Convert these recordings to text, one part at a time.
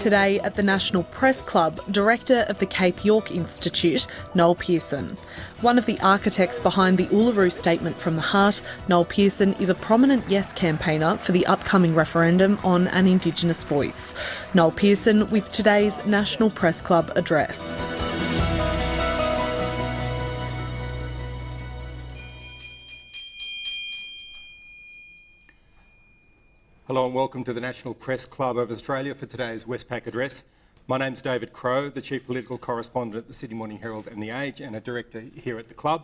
today at the National Press Club, Director of the Cape York Institute, Noel Pearson. One of the architects behind the Uluru Statement from the Heart, Noel Pearson is a prominent Yes campaigner for the upcoming referendum on an Indigenous voice. Noel Pearson with today's National Press Club address. Hello and welcome to the National Press Club of Australia for today's Westpac address. My name's David Crowe, the Chief Political Correspondent at the Sydney Morning Herald and The Age and a Director here at the club.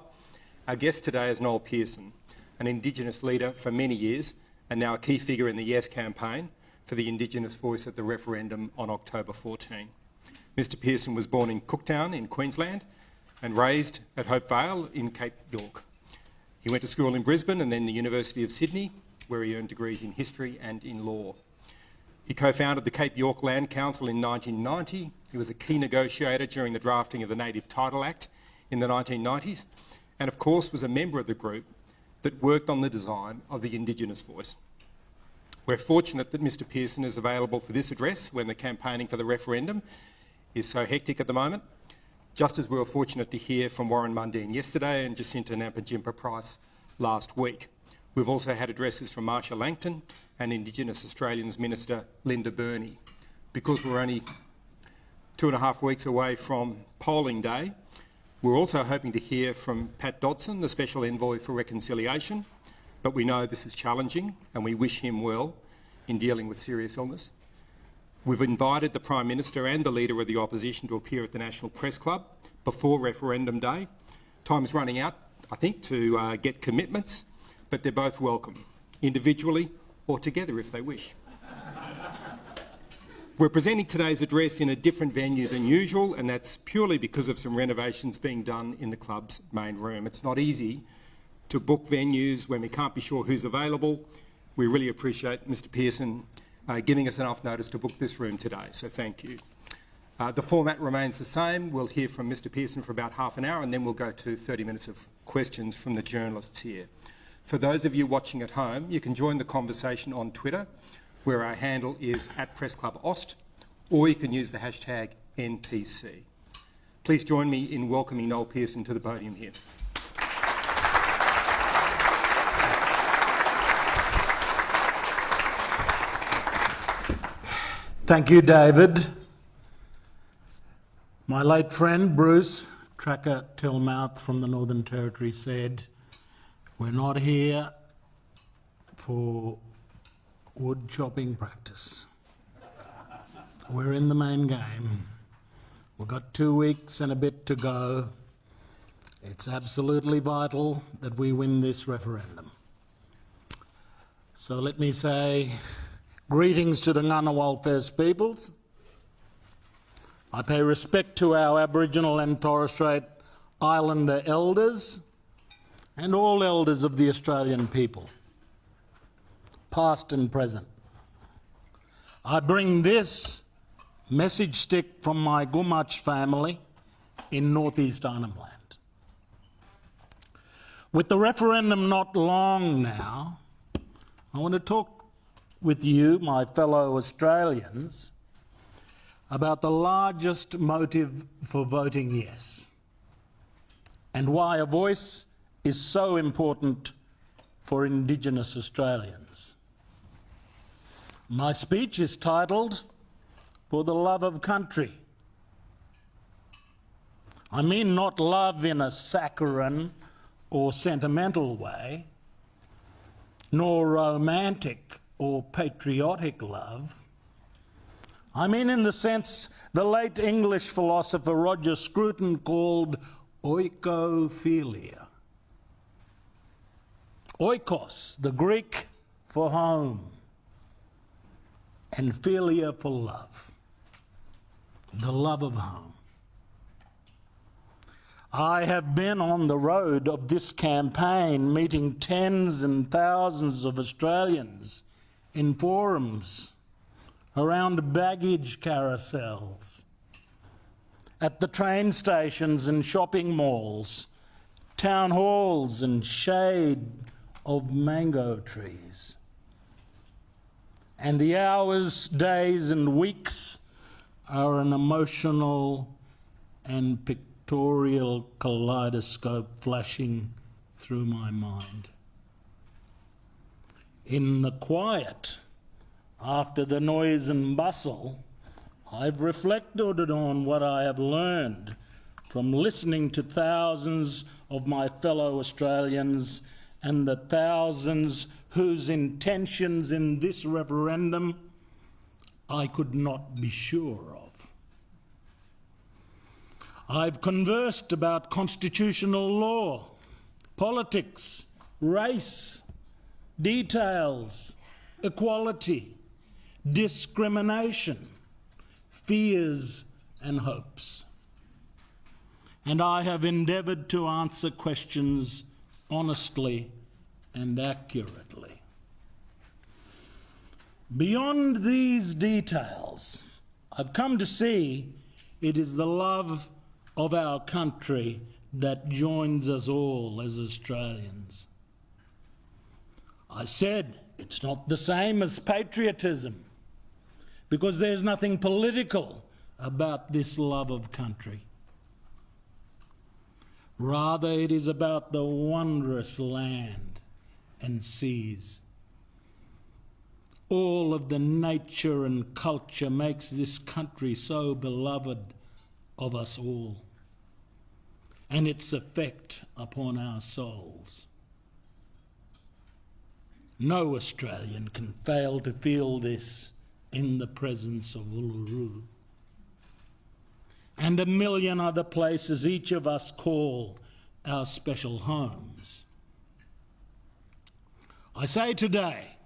Our guest today is Noel Pearson, an Indigenous leader for many years and now a key figure in the Yes campaign for the Indigenous voice at the referendum on October 14. Mr Pearson was born in Cooktown in Queensland and raised at Hope Vale in Cape York. He went to school in Brisbane and then the University of Sydney, where he earned degrees in history and in law. He co-founded the Cape York Land Council in 1990. He was a key negotiator during the drafting of the Native Title Act in the 1990s, and of course was a member of the group that worked on the design of the Indigenous voice. We're fortunate that Mr Pearson is available for this address when the campaigning for the referendum is so hectic at the moment, just as we were fortunate to hear from Warren Mundine yesterday and Jacinta Nampijinpa-Price last week. We've also had addresses from Marsha Langton and Indigenous Australians Minister Linda Burney. Because we're only 2.5 weeks away from polling day, we're also hoping to hear from Pat Dodson, the Special Envoy for Reconciliation, but we know this is challenging and we wish him well in dealing with serious illness. We've invited the Prime Minister and the Leader of the Opposition to appear at the National Press Club before referendum day. Time's running out, I think, to get commitments, but they're both welcome, individually or together if they wish. We're presenting today's address in a different venue than usual, and that's purely because of some renovations being done in the club's main room. It's not easy to book venues when we can't be sure who's available. We really appreciate Mr Pearson giving us enough notice to book this room today, so thank you. The format remains the same. We'll hear from Mr Pearson for about half an hour and then we'll go to 30 minutes of questions from the journalists here. For those of you watching at home, you can join the conversation on Twitter, where our handle is @PressClubAust, or you can use the hashtag NPC. Please join me in welcoming Noel Pearson to the podium here. Thank you, David. My late friend Bruce Tracker Tillmouth from the Northern Territory said, "We're not here for wood chopping practice. We're in the main game. We've got 2 weeks and a bit to go. It's absolutely vital that we win this referendum." So let me say greetings to the Ngunnawal First Peoples. I pay respect to our Aboriginal and Torres Strait Islander elders and all elders of the Australian people, past and present. I bring this message stick from my Gumatj family in northeast Arnhem Land. With the referendum not long now, I want to talk with you, my fellow Australians, about the largest motive for voting yes and why a voice is so important for Indigenous Australians. My speech is titled, "For the Love of Country." I mean not love in a saccharine or sentimental way, nor romantic or patriotic love. I mean in the sense the late English philosopher Roger Scruton called oikophilia. Oikos, the Greek for home, and philia for love, the love of home. I have been on the road of this campaign, meeting tens and thousands of Australians in forums, around baggage carousels, at the train stations and shopping malls, town halls and shade of mango trees. And the hours, days and weeks are an emotional and pictorial kaleidoscope flashing through my mind. In the quiet, after the noise and bustle, I've reflected on what I have learned from listening to thousands of my fellow Australians and the thousands whose intentions in this referendum I could not be sure of. I've conversed about constitutional law, politics, race, details, equality, discrimination, fears and hopes. And I have endeavoured to answer questions honestly and accurately. Beyond these details, I've come to see it is the love of our country that joins us all as Australians. I said it's not the same as patriotism, because there's nothing political about this love of country. Rather, it is about the wondrous land and seas. All of the nature and culture makes this country so beloved of us all, and its effect upon our souls. No Australian can fail to feel this in the presence of Uluru and a million other places each of us call our special homes. I say today,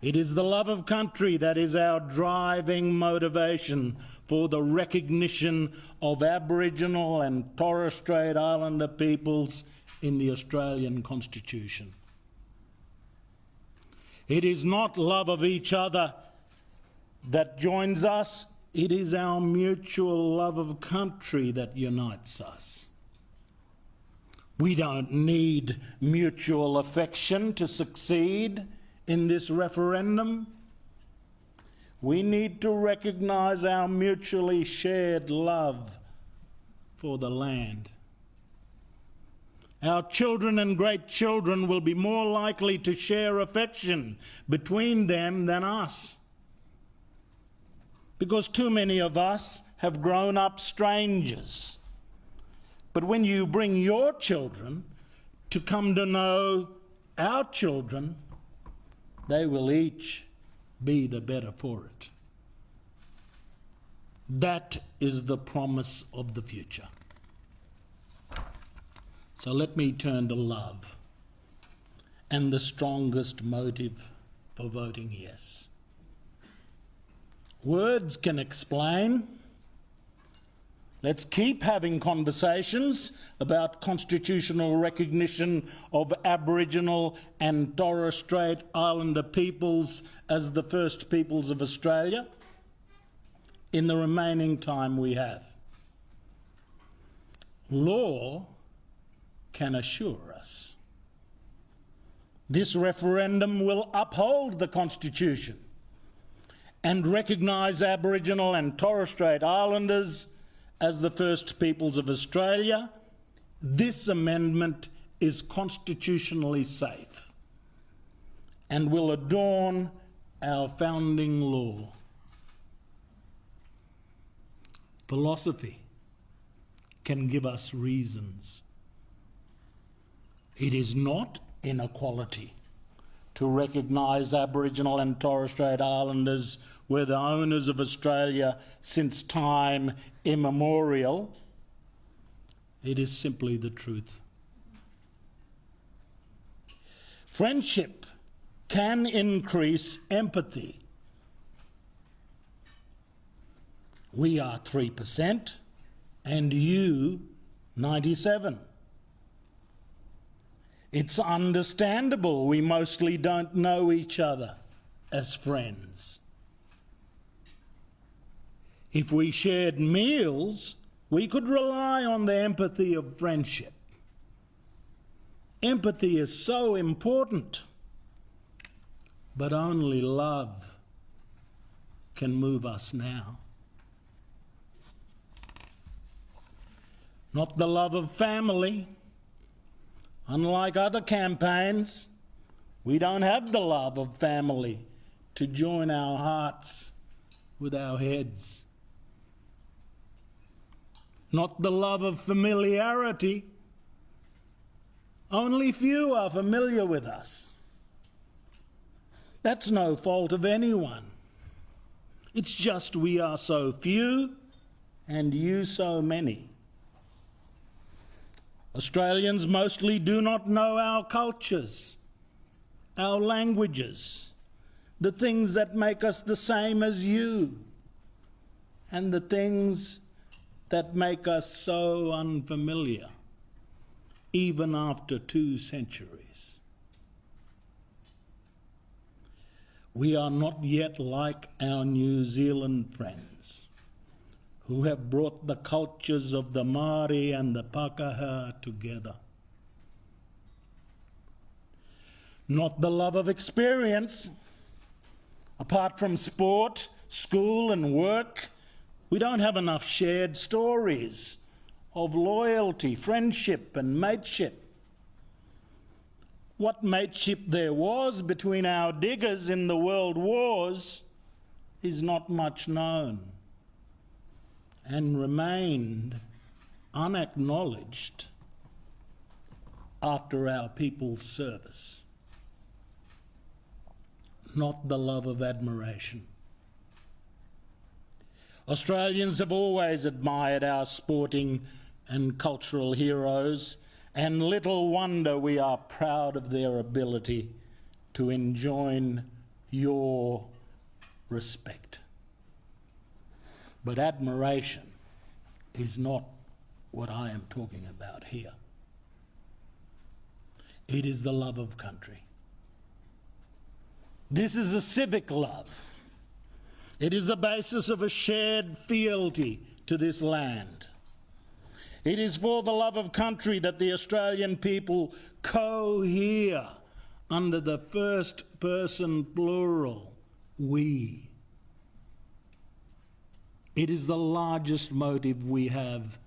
it is the love of country that is our driving motivation for the recognition of Aboriginal and Torres Strait Islander peoples in the Australian Constitution. It is not love of each other that joins us, it is our mutual love of country that unites us. We don't need mutual affection to succeed in this referendum. We need to recognise our mutually shared love for the land. Our children and great children will be more likely to share affection between them than us, because too many of us have grown up strangers. But when you bring your children to come to know our children, they will each be the better for it. That is the promise of the future. So let me turn to love and the strongest motive for voting yes. Words can explain. Let's keep having conversations about constitutional recognition of Aboriginal and Torres Strait Islander peoples as the first peoples of Australia in the remaining time we have. Law can assure us this referendum will uphold the Constitution and recognise Aboriginal and Torres Strait Islanders as the first peoples of Australia. This amendment is constitutionally safe and will adorn our founding law. Philosophy can give us reasons. It is not inequality to recognise Aboriginal and Torres Strait Islanders were the owners of Australia since time immemorial. It is simply the truth. Friendship can increase empathy. We are 3% and you 97%. It's understandable we mostly don't know each other as friends. If we shared meals, we could rely on the empathy of friendship. Empathy is so important, but only love can move us now. not the love of family. Unlike other campaigns, we don't have the love of family to join our hearts with our heads. Not the love of familiarity. Only few are familiar with us. That's no fault of anyone. It's just we are so few and you so many. Australians mostly do not know our cultures, our languages, the things that make us the same as you, and the things that make us so unfamiliar, even after 2 centuries. We are not yet like our New Zealand friends, who have brought the cultures of the Māori and the Pākehā together. Not the love of experience. Apart from sport, school and work, we don't have enough shared stories of loyalty, friendship and mateship. What mateship there was between our diggers in the world wars is not much known and remained unacknowledged after our people's service. Not the love of admiration. Australians have always admired our sporting and cultural heroes, and little wonder we are proud of their ability to enjoin your respect. But admiration is not what I am talking about here. It is the love of country. This is a civic love. It is the basis of a shared fealty to this land. It is for the love of country that the Australian people cohere under the first person plural, we. It is the largest motive we have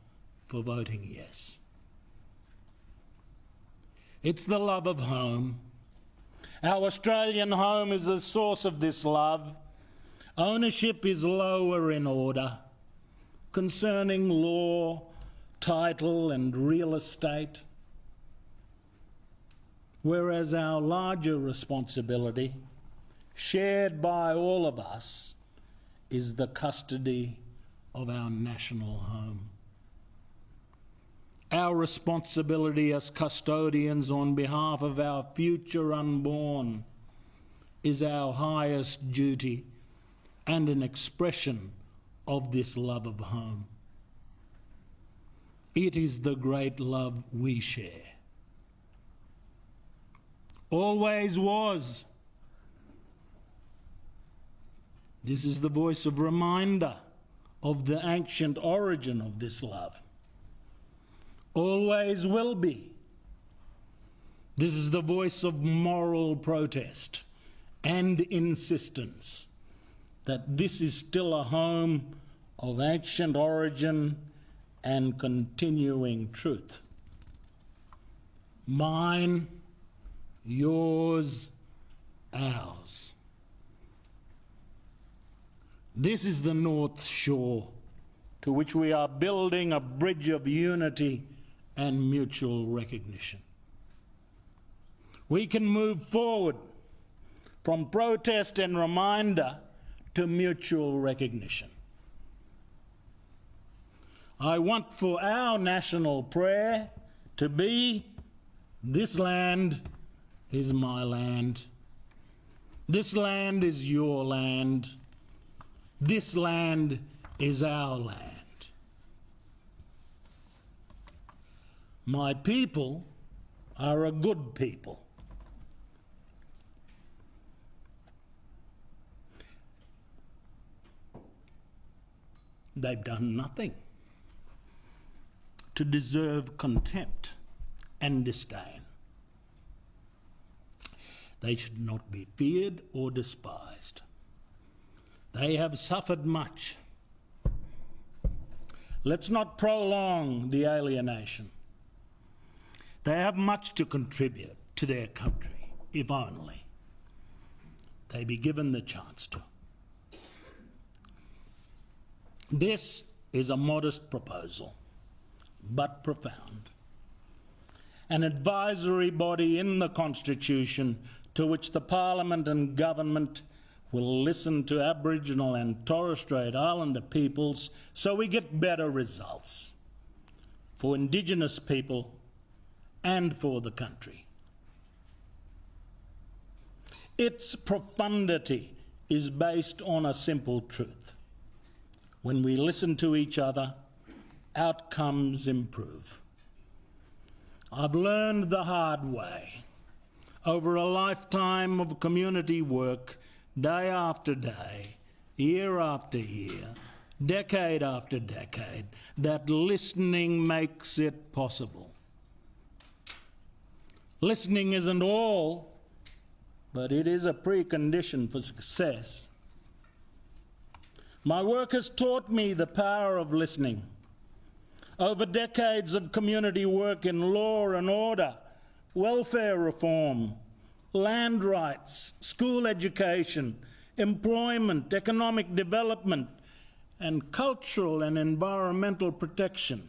for voting yes. It's the love of home. Our Australian home is the source of this love. Ownership is lower in order concerning law, title and real estate, whereas our larger responsibility, shared by all of us, is the custody of our national home. Our responsibility as custodians on behalf of our future unborn is our highest duty and an expression of this love of home. It is the great love we share. Always was. This is the voice of reminder of the ancient origin of this love. Always will be. This is the voice of moral protest and insistence that this is still a home of ancient origin and continuing truth. Mine, yours, ours. This is the North Shore to which we are building a bridge of unity and mutual recognition. We can move forward from protest and reminder to mutual recognition. I want for our national prayer to be, this land is my land. This land is your land. This land is our land. My people are a good people. They've done nothing to deserve contempt and disdain. They should not be feared or despised. They have suffered much. Let's not prolong the alienation. They have much to contribute to their country, if only they be given the chance to. This is a modest proposal, but profound. An advisory body in the Constitution to which the Parliament and Government will listen to Aboriginal and Torres Strait Islander peoples so we get better results for Indigenous people and for the country. Its profundity is based on a simple truth. When we listen to each other, outcomes improve. I've learned the hard way over a lifetime of community work, day after day, year after year, decade after decade, that listening makes it possible. Listening isn't all, but it is a precondition for success. My work has taught me the power of listening. Over decades of community work in law and order, welfare reform, land rights, school education, employment, economic development, and cultural and environmental protection,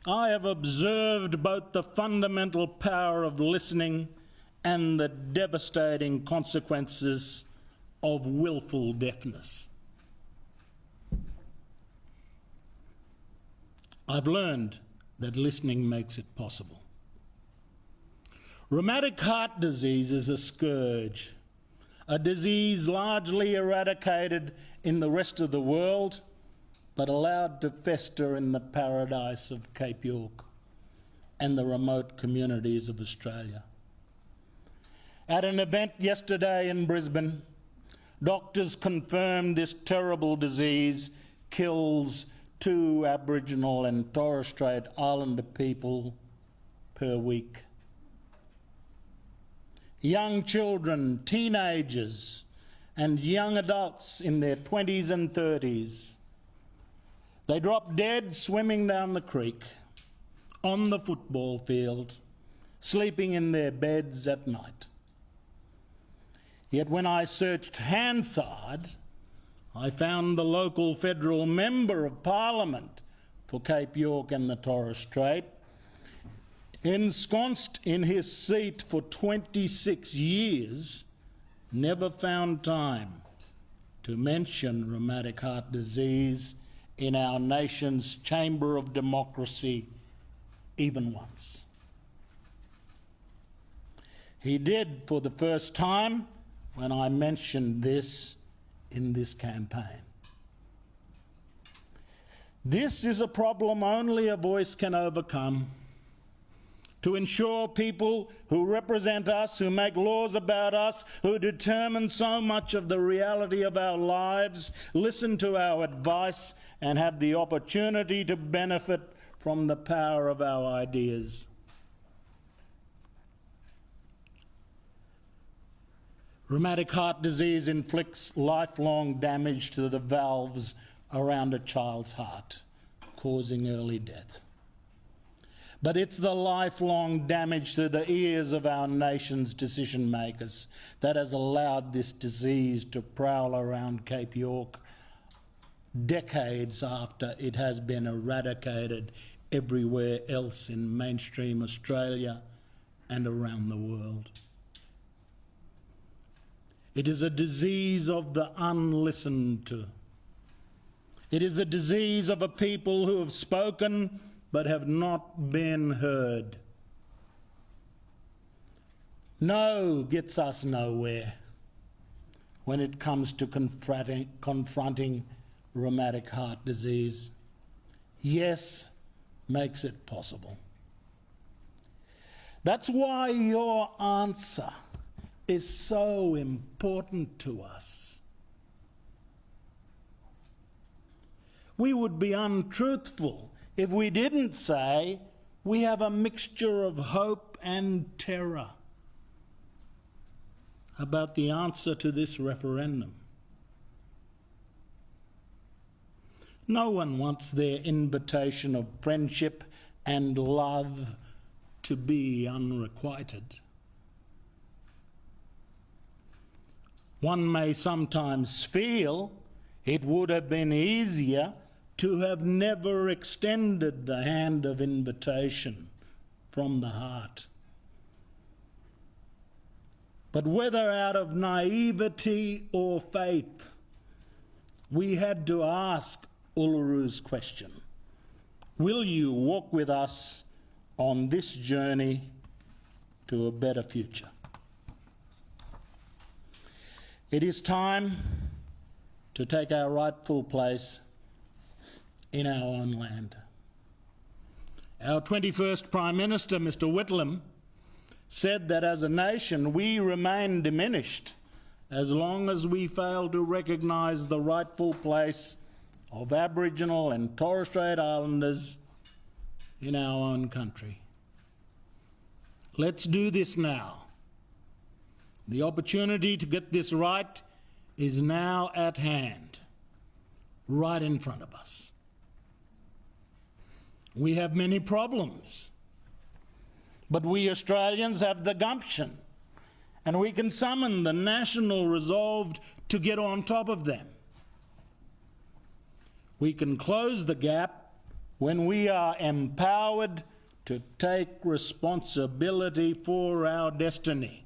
I have observed both the fundamental power of listening and the devastating consequences of willful deafness. I've learned that listening makes it possible. Rheumatic heart disease is a scourge, a disease largely eradicated in the rest of the world, but allowed to fester in the paradise of Cape York and the remote communities of Australia. At an event yesterday in Brisbane, doctors confirmed this terrible disease kills 2 Aboriginal and Torres Strait Islander people per week. Young children, teenagers, and young adults in their 20s and 30s, they drop dead swimming down the creek, on the football field, sleeping in their beds at night. Yet when I searched Hansard, I found the local federal member of Parliament for Cape York and the Torres Strait, ensconced in his seat for 26 years, never found time to mention rheumatic heart disease in our nation's chamber of democracy even once. He did for the first time when I mentioned this in this campaign. This is a problem only a voice can overcome. To ensure people who represent us, who make laws about us, who determine so much of the reality of our lives, listen to our advice and have the opportunity to benefit from the power of our ideas. Rheumatic heart disease inflicts lifelong damage to the valves around a child's heart, causing early death. But it's the lifelong damage to the ears of our nation's decision makers that has allowed this disease to prowl around Cape York decades after it has been eradicated everywhere else in mainstream Australia and around the world. It is a disease of the unlistened to. It is the disease of a people who have spoken but have not been heard. No gets us nowhere when it comes to confronting rheumatic heart disease. Yes makes it possible. That's why your answer is so important to us. We would be untruthful if we didn't say we have a mixture of hope and terror about the answer to this referendum. No one wants their invitation of friendship and love to be unrequited. One may sometimes feel it would have been easier to have never extended the hand of invitation from the heart. But whether out of naivety or faith, we had to ask Uluru's question: will you walk with us on this journey to a better future? It is time to take our rightful place in our own land. Our 21st Prime Minister, Mr. Whitlam, said that as a nation we remain diminished as long as we fail to recognise the rightful place of Aboriginal and Torres Strait Islanders in our own country. Let's do this now. The opportunity to get this right is now at hand, right in front of us. We have many problems, but we Australians have the gumption, and we can summon the national resolve to get on top of them. We can close the gap when we are empowered to take responsibility for our destiny.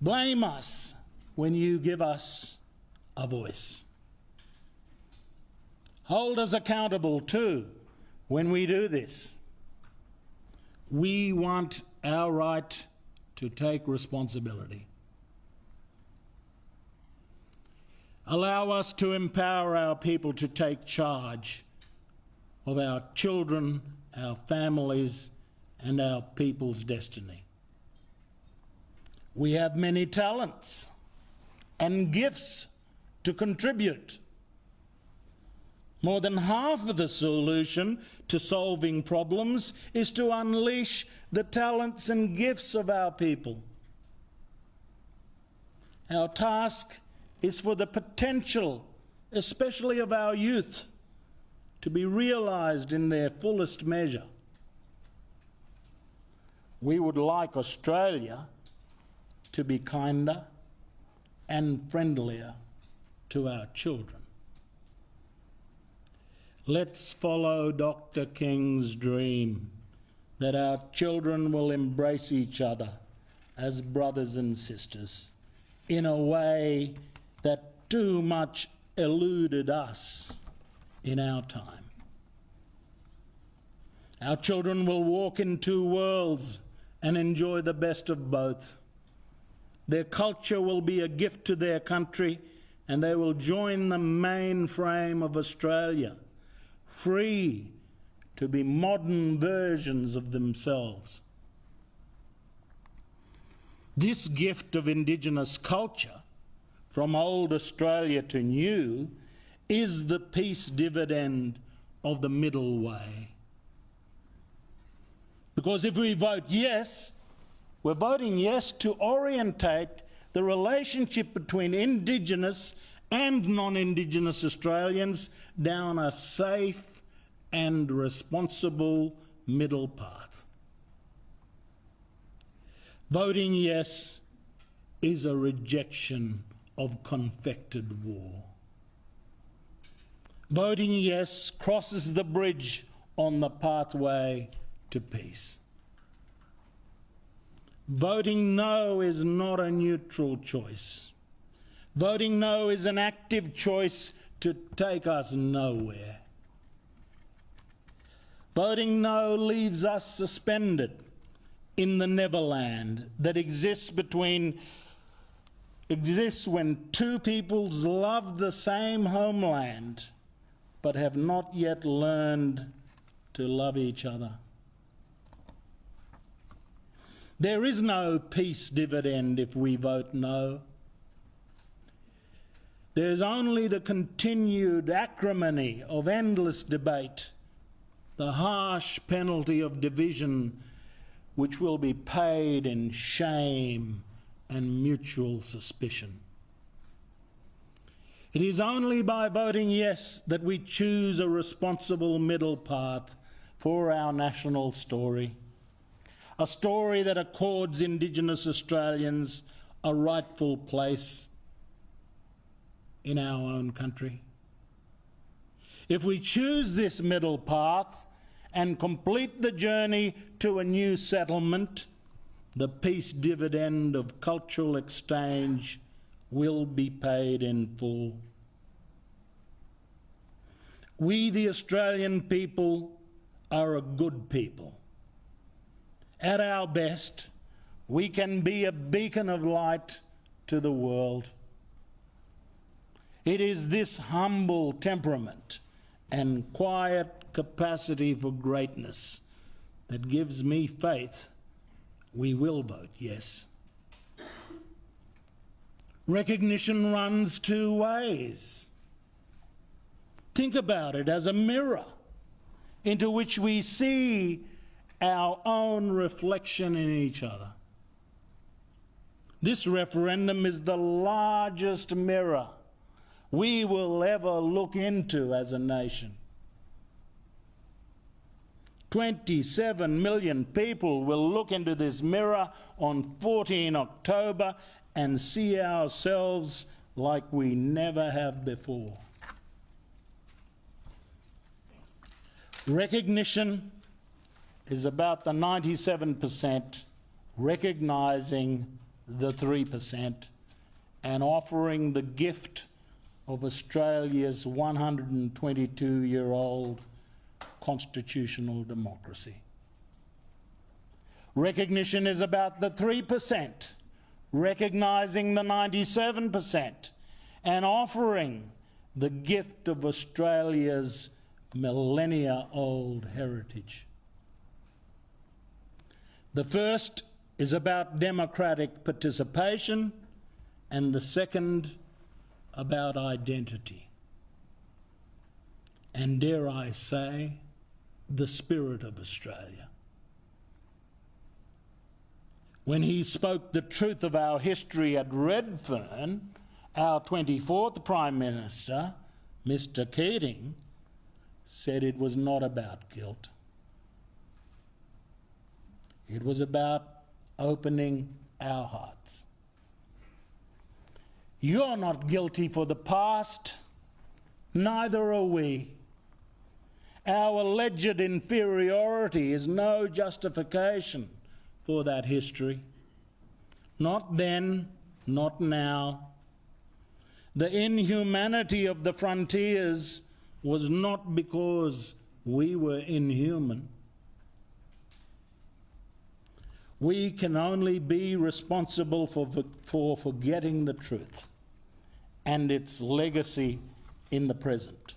Blame us when you give us a voice. Hold us accountable too when we do this. We want our right to take responsibility. Allow us to empower our people to take charge of our children, our families, and our people's destiny. We have many talents and gifts to contribute. More than half of the solution to solving problems is to unleash the talents and gifts of our people. Our task is for the potential, especially of our youth, to be realised in their fullest measure. We would like Australia to be kinder and friendlier to our children. Let's follow Dr. King's dream that our children will embrace each other as brothers and sisters in a way that too much eluded us in our time. Our children will walk in two worlds and enjoy the best of both. Their culture will be a gift to their country, and they will join the mainframe of Australia, free to be modern versions of themselves. This gift of Indigenous culture, from old Australia to new, is the peace dividend of the middle way. Because if we vote yes, we're voting yes to orientate the relationship between Indigenous and non-Indigenous Australians down a safe and responsible middle path. Voting yes is a rejection of confected war. Voting yes crosses the bridge on the pathway to peace. Voting no is not a neutral choice. Voting no is an active choice to take us nowhere. Voting no leaves us suspended in the neverland that exists when two peoples love the same homeland but have not yet learned to love each other. There is no peace dividend if we vote no. There's only the continued acrimony of endless debate, the harsh penalty of division, which will be paid in shame and mutual suspicion. It is only by voting yes that we choose a responsible middle path for our national story, a story that accords Indigenous Australians a rightful place in our own country. If we choose this middle path and complete the journey to a new settlement, the peace dividend of cultural exchange will be paid in full. We, the Australian people, are a good people. At our best, we can be a beacon of light to the world. It is this humble temperament and quiet capacity for greatness that gives me faith we will vote yes. Recognition runs two ways. Think about it as a mirror into which we see our own reflection in each other. This referendum is the largest mirror we will ever look into as a nation. 27 million people will look into this mirror on 14 October and see ourselves like we never have before. Recognition is about the 97% recognising the 3% and offering the gift of Australia's 122-year-old constitutional democracy. Recognition is about the 3%, recognising the 97% and offering the gift of Australia's millennia-old heritage. The first is about democratic participation and the second about identity. And dare I say, the spirit of Australia. When he spoke the truth of our history at Redfern, our 24th Prime Minister, Mr. Keating, said it was not about guilt. It was about opening our hearts. You're not guilty for the past, neither are we. Our alleged inferiority is no justification for that history. Not then, not now. The inhumanity of the frontiers was not because we were inhuman. We can only be responsible for forgetting the truth and its legacy in the present.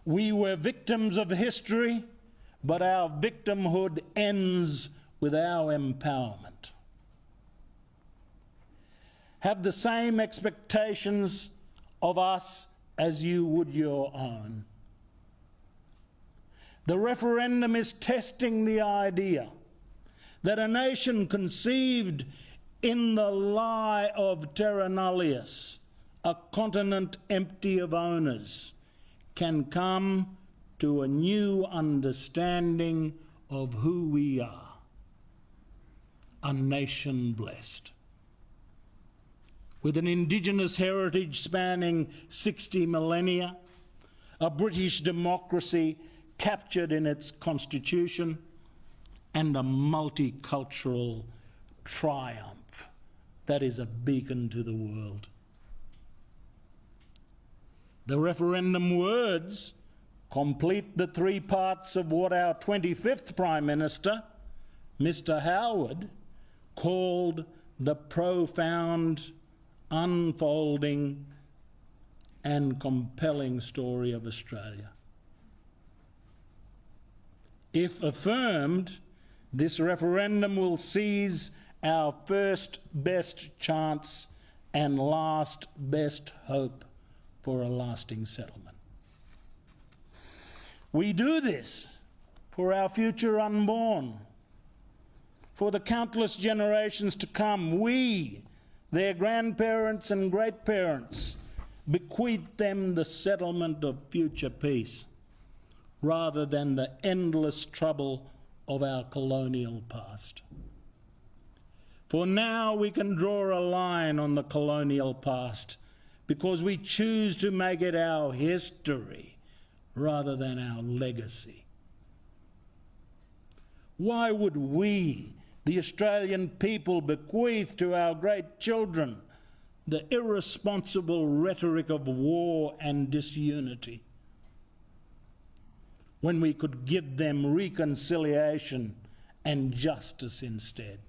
We were victims of history, but our victimhood ends with our empowerment. Have the same expectations of us as you would your own. The referendum is testing the idea that a nation conceived in the lie of terra nullius, a continent empty of owners, can come to a new understanding of who we are, a nation blessed. With an Indigenous heritage spanning 60 millennia, a British democracy captured in its constitution, and a multicultural triumph that is a beacon to the world. The referendum words complete the three parts of what our 25th Prime Minister, Mr. Howard, called the profound, unfolding and compelling story of Australia. If affirmed, this referendum will seize our first best chance and last best hope for a lasting settlement. We do this for our future unborn, for the countless generations to come. We, their grandparents and great-parents, bequeath them the settlement of future peace, rather than the endless trouble of our colonial past. For now we can draw a line on the colonial past because we choose to make it our history rather than our legacy. Why would we, the Australian people, bequeath to our great children the irresponsible rhetoric of war and disunity, when we could give them reconciliation and justice instead?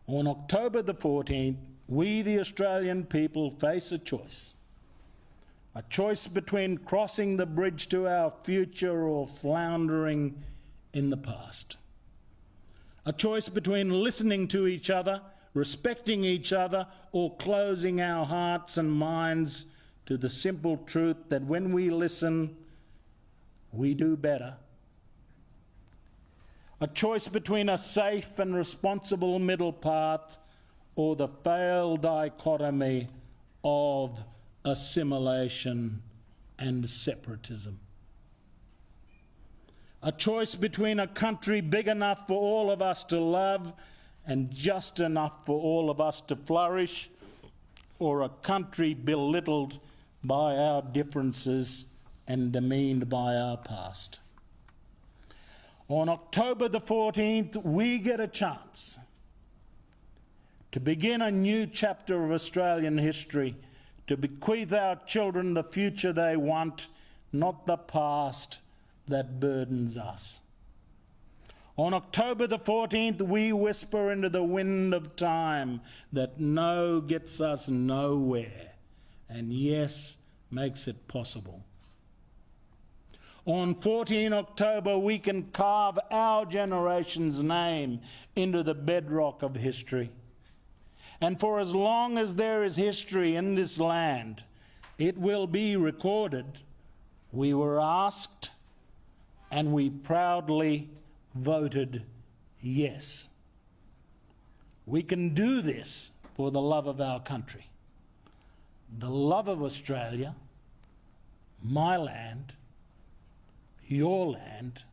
On October the 14th, we, the Australian people, face a choice between crossing the bridge to our future or floundering in the past. A choice between listening to each other, respecting each other, or closing our hearts and minds to the simple truth that when we listen, we do better. A choice between a safe and responsible middle path or the failed dichotomy of assimilation and separatism. A choice between a country big enough for all of us to love and just enough for all of us to flourish, or a country belittled by our differences and demeaned by our past. On October the 14th, we get a chance to begin a new chapter of Australian history, to bequeath our children the future they want, not the past that burdens us. On October the 14th, we whisper into the wind of time that no gets us nowhere, and yes makes it possible. On 14 October, we can carve our generation's name into the bedrock of history. And for as long as there is history in this land, it will be recorded. We were asked, and we proudly voted yes. We can do this for the love of our country, the love of Australia, my land, your land,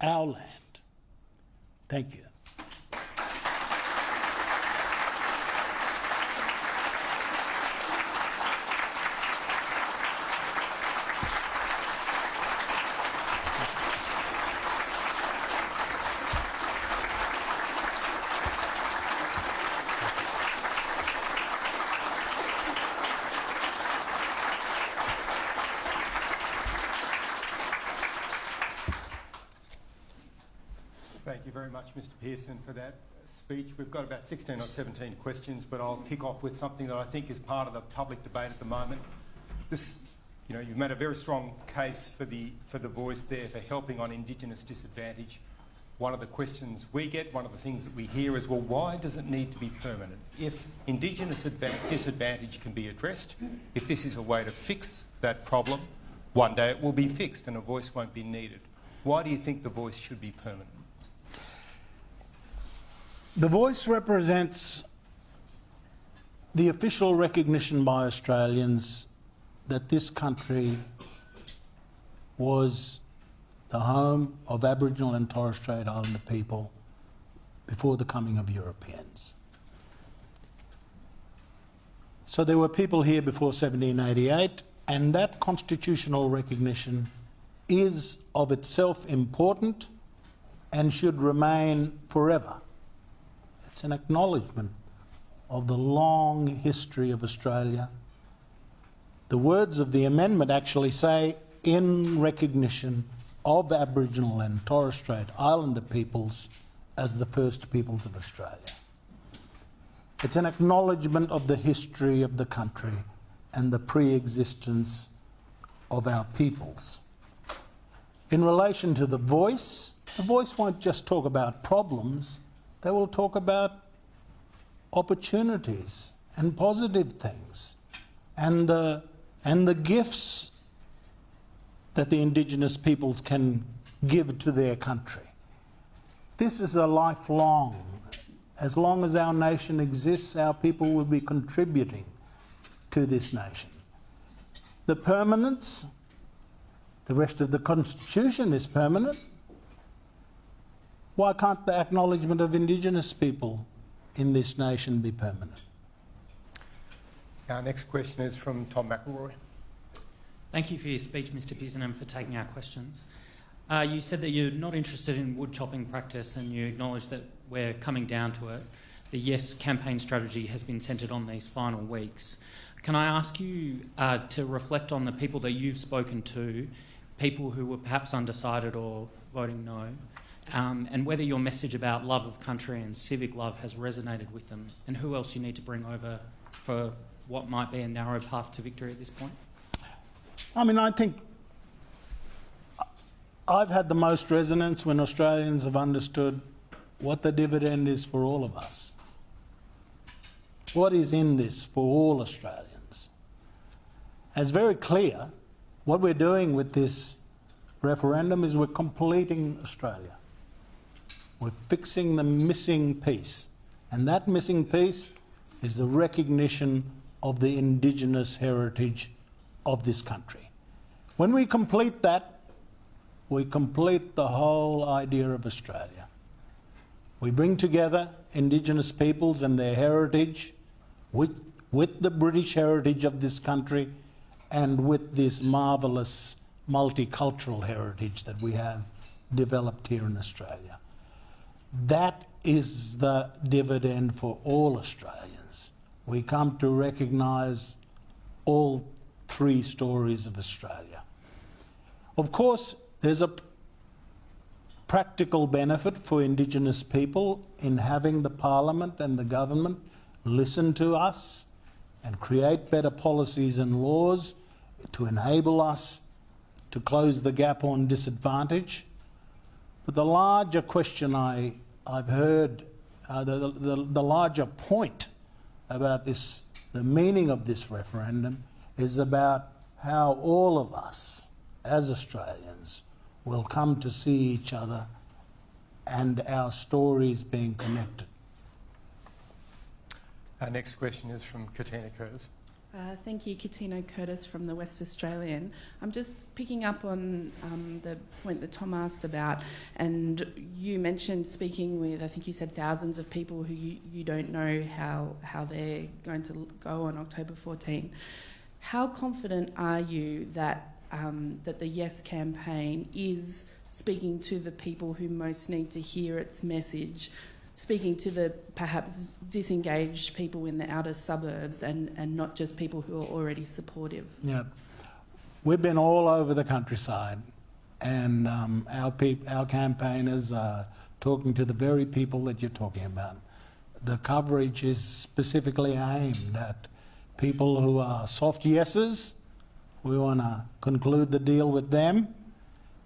our land. Thank you. Thank you very much, Mr. Pearson, for that speech. We've got about 16 or 17 questions, but I'll kick off with something that I think is part of the public debate at the moment. You've made a very strong case for the voice there for helping on Indigenous disadvantage. One of the questions we get, one of the things that we hear is, well, why does it need to be permanent? If Indigenous disadvantage can be addressed, if this is a way to fix that problem, one day it will be fixed and a voice won't be needed. Why do you think the voice should be permanent? The voice represents the official recognition by Australians that this country was the home of Aboriginal and Torres Strait Islander people before the coming of Europeans. So there were people here before 1788, and that constitutional recognition is of itself important and should remain forever. It's an acknowledgement of the long history of Australia. The words of the amendment actually say, in recognition of Aboriginal and Torres Strait Islander peoples as the first peoples of Australia. It's an acknowledgement of the history of the country and the pre-existence of our peoples. In relation to the voice won't just talk about problems, they will talk about opportunities and positive things and the gifts that the Indigenous peoples can give to their country. This is a lifelong As long as our nation exists, our people will be contributing to this nation. The permanence, the rest of the Constitution is permanent. Why can't the acknowledgement of Indigenous people in this nation be permanent? Our next question is from Tom McElroy. Thank you for your speech, Mr Pearson, and for taking our questions. You said that you're not interested in wood chopping practice, and you acknowledge that we're coming down to it. The Yes campaign strategy has been centred on these final weeks. Can I ask you to reflect on the people that you've spoken to, people who were perhaps undecided or voting no, and whether your message about love of country and civic love has resonated with them, and who else you need to bring over for what might be a narrow path to victory at this point? I mean, I think I've had the most resonance when Australians have understood what the dividend is for all of us. What is in this for all Australians? It's very clear what we're doing with this referendum is we're completing Australia. We're fixing the missing piece. And that missing piece is the recognition of the Indigenous heritage of this country. When we complete that, we complete the whole idea of Australia. We bring together Indigenous peoples and their heritage with the British heritage of this country and with this marvellous multicultural heritage that we have developed here in Australia. That is the dividend for all Australians. We come to recognise all three stories of Australia. Of course, there's a practical benefit for Indigenous people in having the Parliament and the government listen to us and create better policies and laws to enable us to close the gap on disadvantage. But the larger question I've heard, the larger point about this, the meaning of this referendum, is about how all of us as Australians will come to see each other and our stories being connected. Our next question is from Katina Curtis. Thank you, Katina Curtis from the West Australian. I'm just picking up on the point that Tom asked about, and you mentioned speaking with, I think you said thousands of people who you don't know how they're going to go on October 14. How confident are you that that the Yes campaign is speaking to the people who most need to hear its message, speaking to the perhaps disengaged people in the outer suburbs and not just people who are already supportive? Yeah, we've been all over the countryside, and our campaigners are talking to the very people that you're talking about. The coverage is specifically aimed at people who are soft yeses. We want to conclude the deal with them,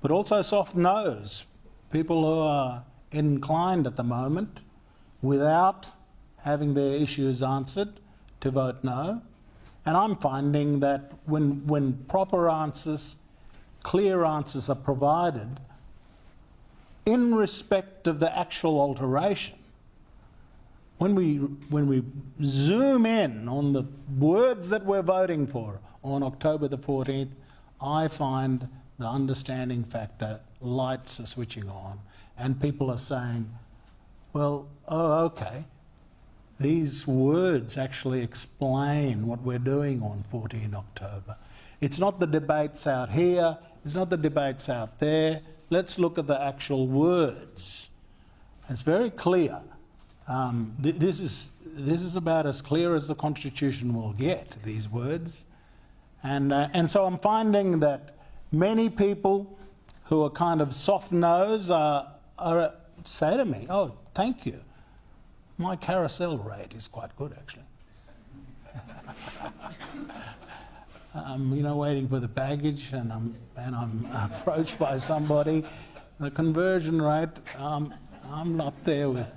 but also soft no's, people who are inclined at the moment, without having their issues answered, to vote no. And I'm finding that when proper answers, clear answers are provided, in respect of the actual alteration, when we zoom in on the words that we're voting for on October the 14th, I find the understanding factor, lights are switching on, and people are saying, well, oh, okay, these words actually explain what we're doing on 14 October. It's not the debates out here, it's not the debates out there. Let's look at the actual words. It's very clear. This is about as clear as the Constitution will get, these words. And so I'm finding that many people who are kind of soft nose say to me, oh, thank you. My carousel rate is quite good, actually. Waiting for the baggage, and I'm approached by somebody. The conversion rate, I'm up there with,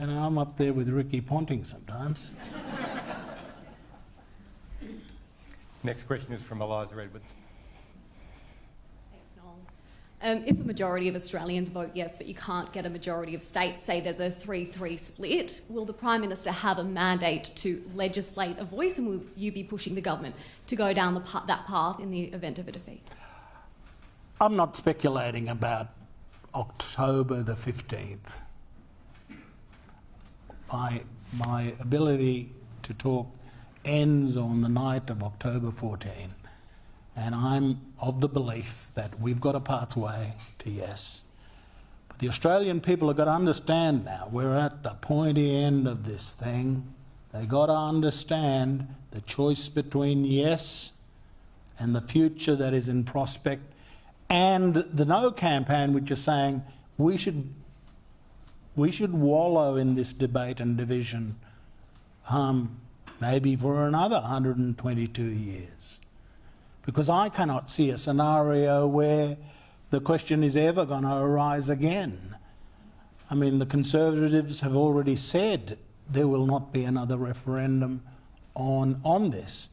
I'm up there with Ricky Ponting sometimes. Next question is from Eliza Edwards. Thanks, Noel. If a majority of Australians vote yes, but you can't get a majority of states, say there's a 3-3 split, will the Prime Minister have a mandate to legislate a voice, and will you be pushing the government to go down that path in the event of a defeat? I'm not speculating about October the 15th. My ability to talk ends on the night of October 14. And I'm of the belief that we've got a pathway to yes. But the Australian people have got to understand now, we're at the pointy end of this thing. They've got to understand the choice between yes and the future that is in prospect, and the no campaign, which is saying we should wallow in this debate and division maybe for another 122 years. Because I cannot see a scenario where the question is ever going to arise again. I mean, the Conservatives have already said there will not be another referendum on this.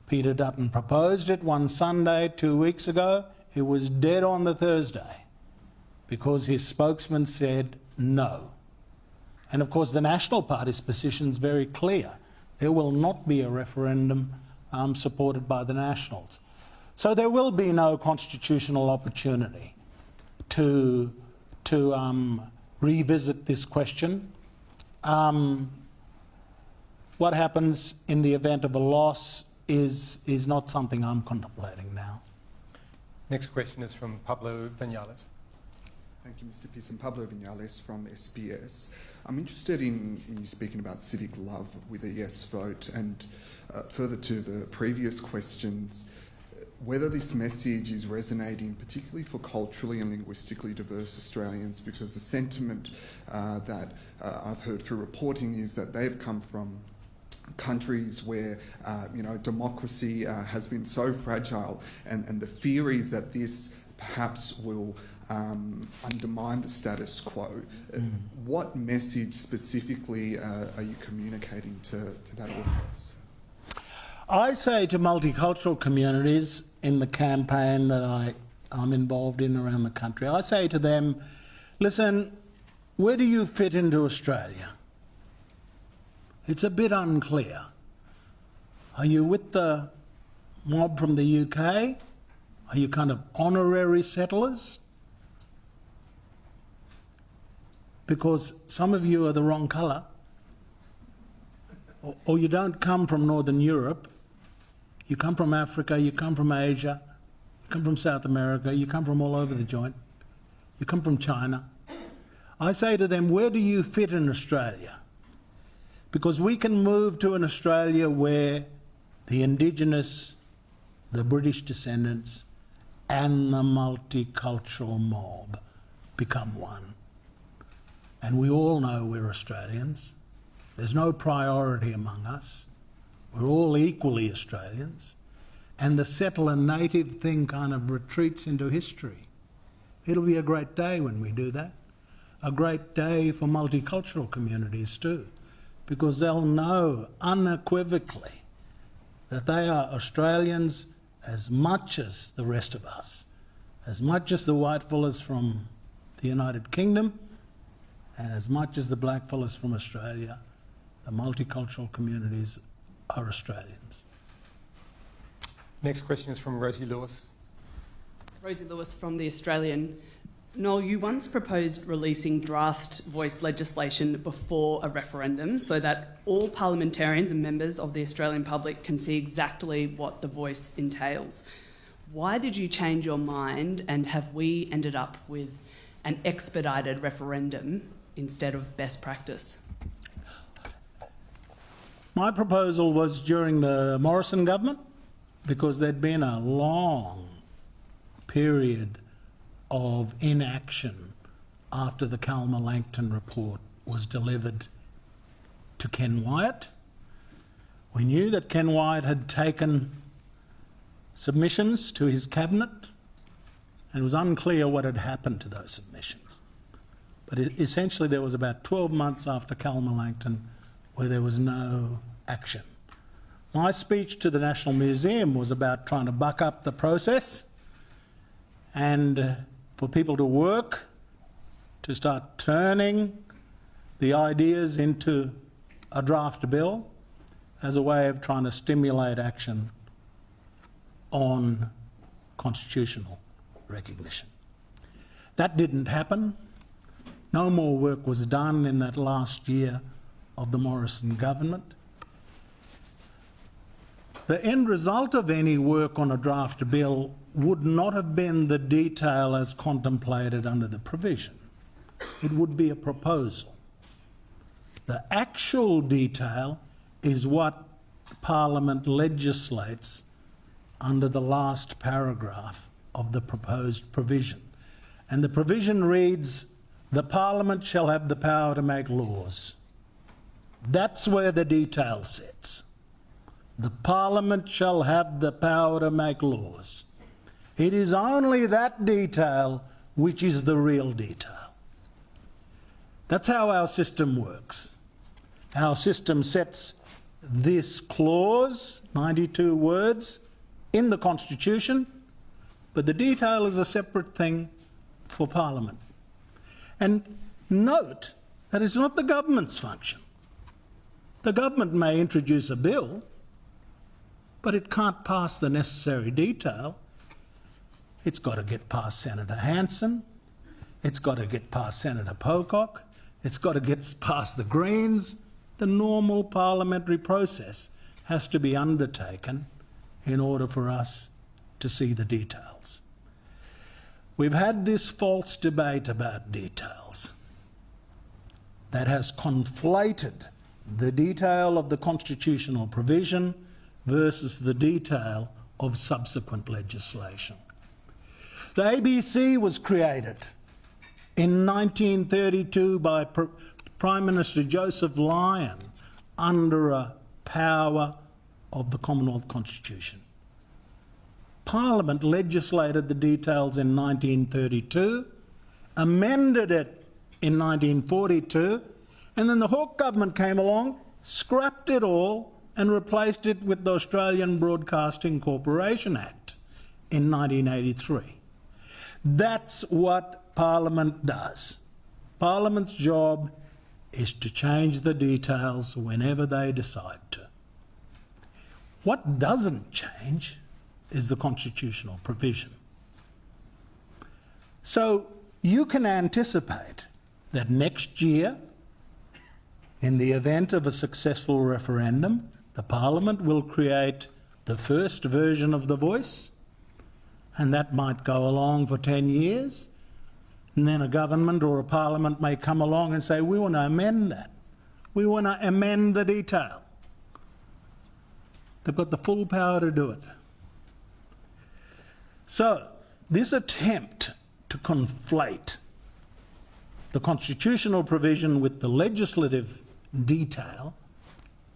Peter Dutton proposed it one Sunday 2 weeks ago. It was dead on the Thursday because his spokesman said no. And of course the National Party's position is very clear. There will not be a referendum supported by the Nationals. So there will be no constitutional opportunity to revisit this question. What happens in the event of a loss is not something I'm contemplating now. Next question is from Pablo Vinales. Thank you, Mr. Pearson. Pablo Vinales from SBS. I'm interested in you speaking about civic love with a yes vote, and further to the previous questions, whether this message is resonating particularly for culturally and linguistically diverse Australians, because the sentiment that I've heard through reporting is that they've come from countries where democracy has been so fragile, and the fear is that this perhaps will undermine the status quo. What message specifically are you communicating to that audience? I say to multicultural communities in the campaign that I'm involved in around the country, I say to them, listen, where do you fit into Australia? It's a bit unclear. Are you with the mob from the UK? Are you kind of honorary settlers? Because some of you are the wrong colour. Or you don't come from Northern Europe. You come from Africa, you come from Asia, you come from South America, you come from all over the joint. You come from China. I say to them, where do you fit in Australia? Because we can move to an Australia where the Indigenous, the British descendants, and the multicultural mob become one. And we all know we're Australians. There's no priority among us. We're all equally Australians. And the settler native thing kind of retreats into history. It'll be a great day when we do that. A great day for multicultural communities too, because they'll know unequivocally that they are Australians as much as the rest of us, as much as the white fellas from the United Kingdom, and as much as the black fellas from Australia. The multicultural communities are Australians. Next question is from Rosie Lewis. Rosie Lewis from The Australian. Noel, you once proposed releasing draft voice legislation before a referendum so that all parliamentarians and members of the Australian public can see exactly what the voice entails. Why did you change your mind, and have we ended up with an expedited referendum instead of best practice? My proposal was during the Morrison government, because there'd been a long period of inaction after the Calma-Langton report was delivered to Ken Wyatt. We knew that Ken Wyatt had taken submissions to his cabinet, and it was unclear what had happened to those submissions. But essentially there was about 12 months after Calma-Langton where there was no action. My speech to the National Museum was about trying to buck up the process, and for people to work, to start turning the ideas into a draft bill as a way of trying to stimulate action on constitutional recognition. That didn't happen. No more work was done in that last year of the Morrison government. The end result of any work on a draft bill would not have been the detail as contemplated under the provision. It would be a proposal. The actual detail is what Parliament legislates under the last paragraph of the proposed provision. And the provision reads, "The Parliament shall have the power to make laws." That's where the detail sits. The Parliament shall have the power to make laws. It is only that detail which is the real detail. That's how our system works. Our system sets this clause, 92 words, in the Constitution, but the detail is a separate thing for Parliament. And note that it's not the government's function. The government may introduce a bill, but it can't pass the necessary detail. It's got to get past Senator Hanson, it's got to get past Senator Pocock, it's got to get past the Greens. The normal parliamentary process has to be undertaken in order for us to see the details. We've had this false debate about details that has conflated the detail of the constitutional provision versus the detail of subsequent legislation. The ABC was created in 1932 by Prime Minister Joseph Lyon under a power of the Commonwealth Constitution. Parliament legislated the details in 1932, amended it in 1942, and then the Hawke government came along, scrapped it all and replaced it with the Australian Broadcasting Corporation Act in 1983. That's what Parliament does. Parliament's job is to change the details whenever they decide to. What doesn't change is the constitutional provision. So you can anticipate that next year, in the event of a successful referendum, the Parliament will create the first version of the voice, and that might go along for 10 years. And then a government or a Parliament may come along and say, we want to amend that. We want to amend the detail. They've got the full power to do it. So this attempt to conflate the constitutional provision with the legislative detail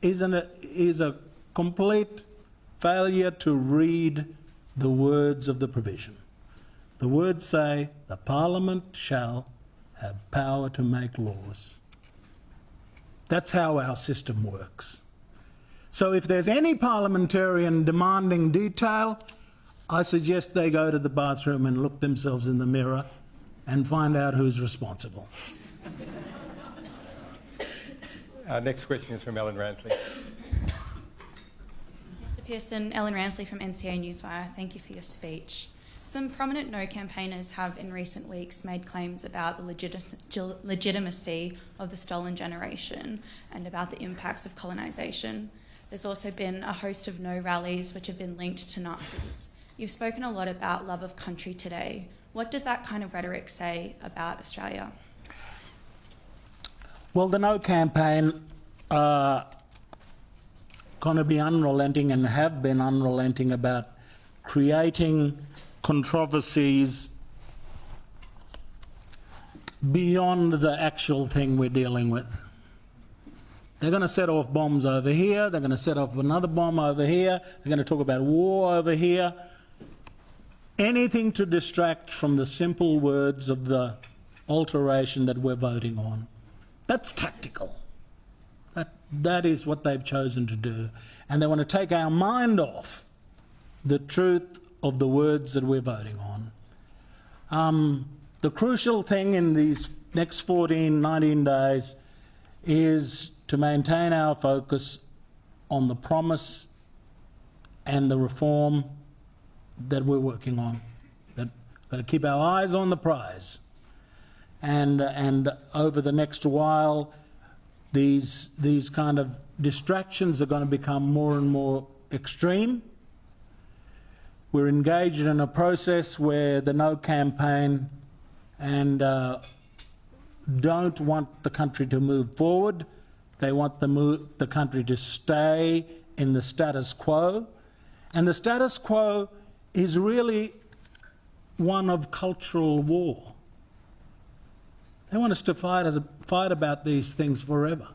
is a complete failure to read the words of the provision. The words say, the Parliament shall have power to make laws. That's how our system works. So if there's any parliamentarian demanding detail, I suggest they go to the bathroom and look themselves in the mirror and find out who's responsible. Our next question is from Ellen Ransley. Mr Pearson, Ellen Ransley from NCA Newswire. Thank you for your speech. Some prominent No campaigners have in recent weeks made claims about the legitimacy of the stolen generation and about the impacts of colonisation. There's also been a host of No rallies which have been linked to Nazis. You've spoken a lot about love of country today. What does that kind of rhetoric say about Australia? Well, the No campaign are going to be unrelenting and have been unrelenting about creating controversies beyond the actual thing we're dealing with. They're going to set off bombs over here, they're going to set off another bomb over here, they're going to talk about war over here. Anything to distract from the simple words of the alteration that we're voting on. That's tactical. That is what they've chosen to do. And they want to take our mind off the truth of the words that we're voting on. The crucial thing in these next 14, 19 days is to maintain our focus on the promise and the reform that we're working on. That got to keep our eyes on the prize. And over the next while, these kind of distractions are going to become more and more extreme. We're engaged in a process where the No campaign and don't want the country to move forward. They want the country to stay in the status quo. And the status quo is really one of cultural war. They want us to fight about these things forever,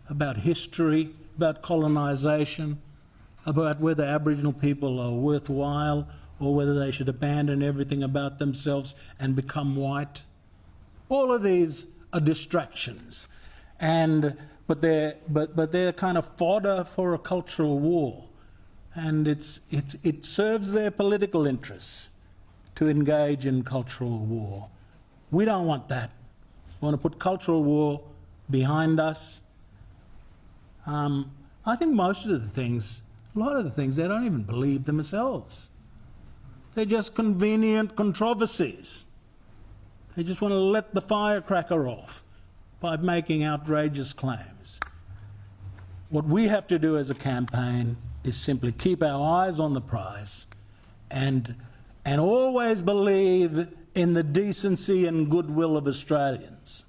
about history, about colonisation, about whether Aboriginal people are worthwhile or whether they should abandon everything about themselves and become white. All of these are distractions, but they're kind of fodder for a cultural war, and it serves their political interests to engage in cultural war. We don't want that. We want to put cultural war behind us. I think most of the things, a lot of the things, they don't even believe themselves. They're just convenient controversies. They just want to let the firecracker off by making outrageous claims. What we have to do as a campaign is simply keep our eyes on the prize and always believe in the decency and goodwill of Australians.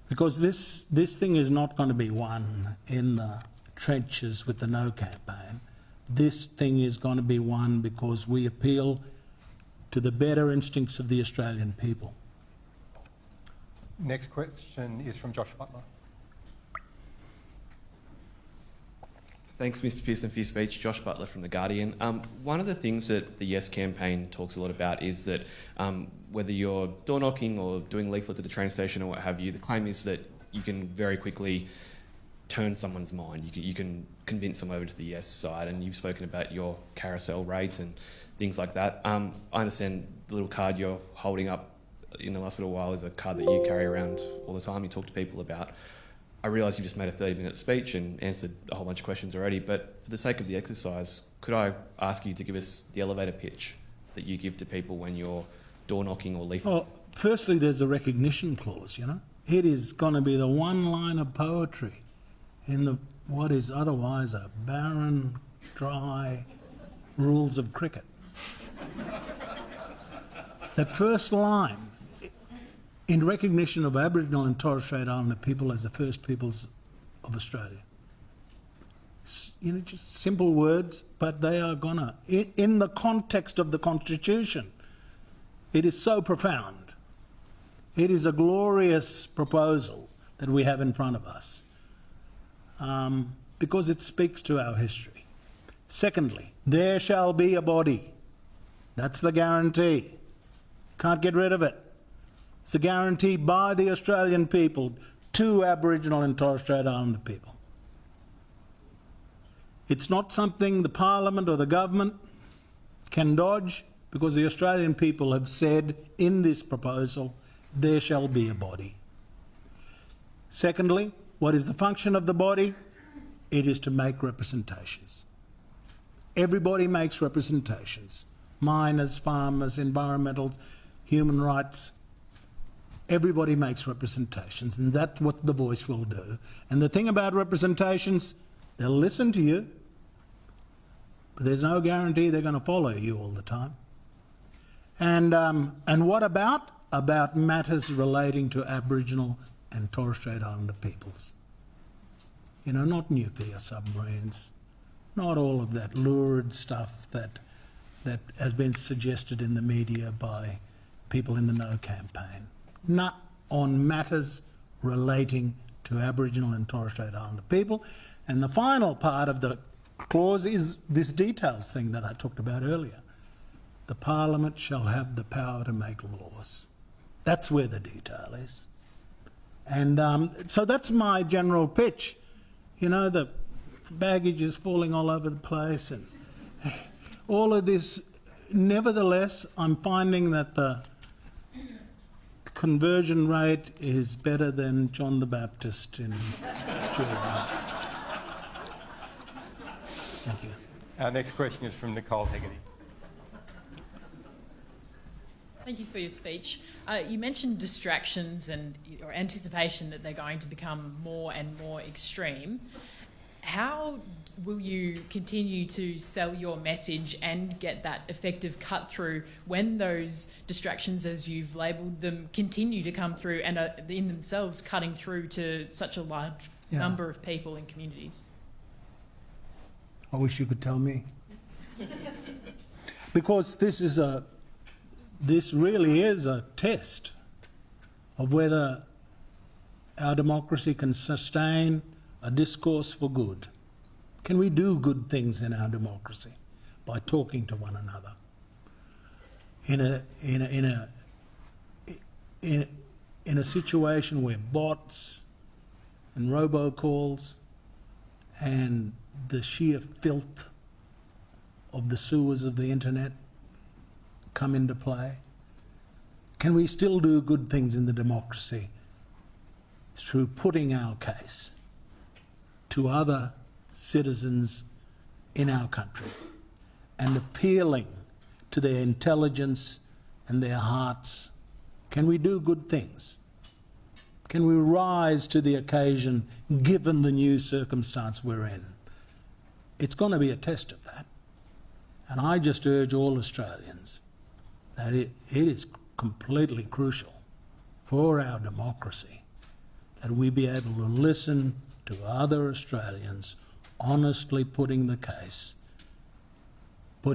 Because this thing is not going to be won in the trenches with the No campaign. This thing is going to be won because we appeal to the better instincts of the Australian people. Next question is from Josh Butler. Thanks, Mr Pearson, for your speech. Josh Butler from The Guardian. One of the things that the Yes campaign talks a lot about is that whether you're door knocking or doing leaflets at the train station or what have you, the claim is that you can very quickly turn someone's mind. You can convince them over to the Yes side, and you've spoken about your carousel rate and things like that. I understand the little card you're holding up in the last little while is a card that you carry around all the time, you talk to people about. I realise you just made a 30-minute speech and answered a whole bunch of questions already, but for the sake of the exercise, could I ask you to give us the elevator pitch that you give to people when you're door knocking or leaflet? Well, firstly, there's a recognition clause, you know. It is going to be the one line of poetry in what is otherwise a barren, dry rules of cricket. That first line, in recognition of Aboriginal and Torres Strait Islander people as the first peoples of Australia. You know, just simple words, but they are gonna, in the context of the Constitution, it is so profound. It is a glorious proposal that we have in front of us, because it speaks to our history. Secondly, there shall be a body. That's the guarantee. Can't get rid of it. It's a guarantee by the Australian people to Aboriginal and Torres Strait Islander people. It's not something the Parliament or the government can dodge, because the Australian people have said in this proposal, there shall be a body. Secondly, what is the function of the body? It is to make representations. Everybody makes representations. Miners, farmers, environmentals, human rights. Everybody makes representations, and that's what the voice will do. And the thing about representations, they'll listen to you, but there's no guarantee they're going to follow you all the time. And what about? About matters relating to Aboriginal and Torres Strait Islander peoples. You know, not nuclear submarines, not all of that lurid stuff that has been suggested in the media by people in the No campaign. Not on matters relating to Aboriginal and Torres Strait Islander people. And the final part of the clause is this details thing that I talked about earlier. The Parliament shall have the power to make laws. That's where the detail is. And so that's my general pitch. You know, the baggage is falling all over the place, and all of this nevertheless, I'm finding that the conversion rate is better than John the Baptist in Jordan. Thank you. Our next question is from Nicole Hegarty. Thank you for your speech. You mentioned distractions and or anticipation that they're going to become more and more extreme. How will you continue to sell your message and get that effective cut through when those distractions, as you've labelled them, continue to come through and are in themselves cutting through to such a large number of people and communities? I wish you could tell me. Because this really is a test of whether our democracy can sustain a discourse for good. Can we do good things in our democracy by talking to one another in a situation where bots and robocalls and the sheer filth of the sewers of the internet come into play? Can we still do good things in the democracy through putting our case to other citizens in our country and appealing to their intelligence and their hearts? Can we do good things? Can we rise to the occasion given the new circumstance we're in? It's going to be a test of that. And I just urge all Australians that it is completely crucial for our democracy that we be able to listen to other Australians honestly putting the case for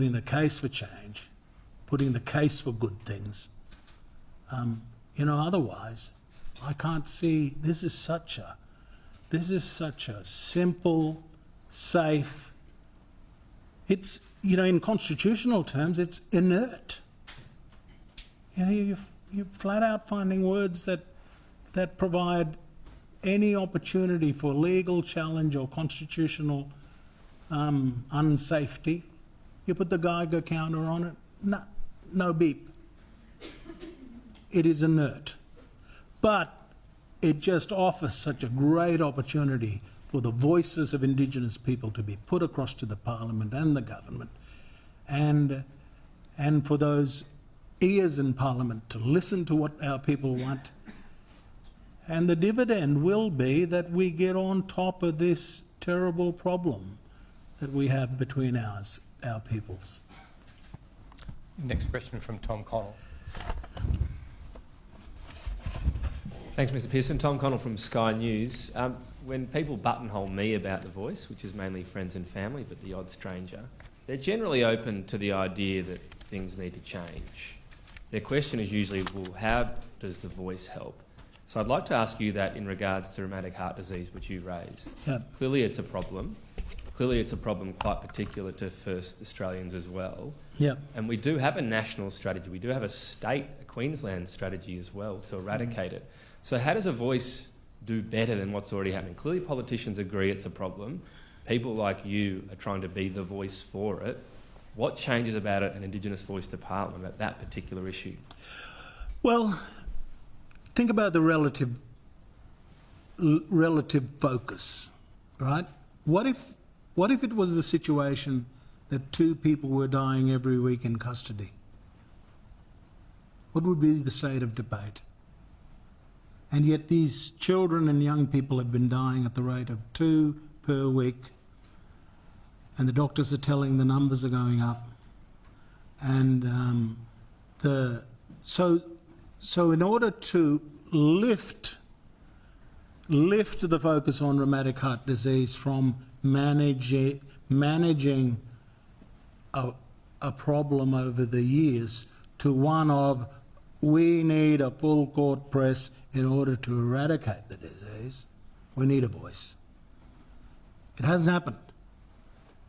change, putting the case for good things. Otherwise, I can't see. This is such a simple, safe. It's, in constitutional terms, it's inert. You're flat out finding words that provide any opportunity for legal challenge or constitutional unsafety. You put the Geiger counter on it, no beep. It is inert. But it just offers such a great opportunity for the voices of Indigenous people to be put across to the Parliament and the government, and for those ears in Parliament to listen to what our people want. And the dividend will be that we get on top of this terrible problem that we have between our peoples. Next question from Tom Connell. Thanks, Mr. Pearson. Tom Connell from Sky News. When people buttonhole me about The Voice, which is mainly friends and family, but the odd stranger, they're generally open to the idea that things need to change. Their question is usually, well, how does The Voice help? So I'd like to ask you that in regards to rheumatic heart disease, which you raised. Yeah. Clearly it's a problem. Clearly it's a problem quite particular to First Australians as well. Yeah. And we do have a national strategy. We do have a Queensland strategy as well to eradicate it. So how does A Voice do better than what's already happening? Clearly politicians agree it's a problem. People like you are trying to be the voice for it. What changes about it an Indigenous voice to Parliament about that particular issue? Well, think about the relative focus, right? What if it was the situation that 2 people were dying every week in custody? What would be the state of debate? And yet these children and young people have been dying at the rate of 2 per week, and the doctors are telling the numbers are going up. And so in order to lift the focus on rheumatic heart disease from managing a problem over the years to one of we need a full court press in order to eradicate the disease, we need a voice. It hasn't happened.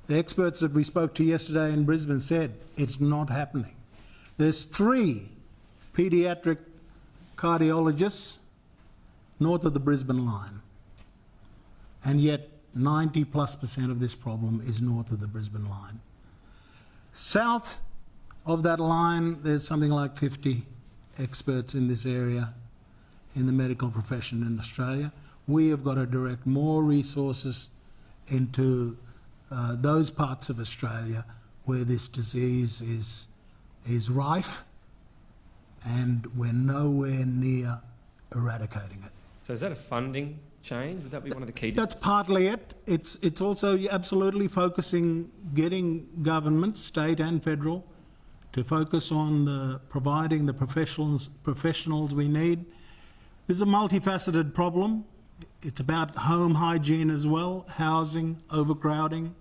The experts that we spoke to yesterday in Brisbane said it's not happening. There's 3 paediatric cardiologists north of the Brisbane line, and yet 90+% of this problem is north of the Brisbane line. South Of that line, there's something like 50 experts in this area in the medical profession in Australia. We have got to direct more resources into those parts of Australia where this disease is rife, and we're nowhere near eradicating it. So is that a funding change? Would that be one of the key That's differences? partly it. It's also absolutely focusing, getting governments, state and federal, to focus on providing the professionals we need. This is a multifaceted problem. It's about home hygiene as well, housing, overcrowding.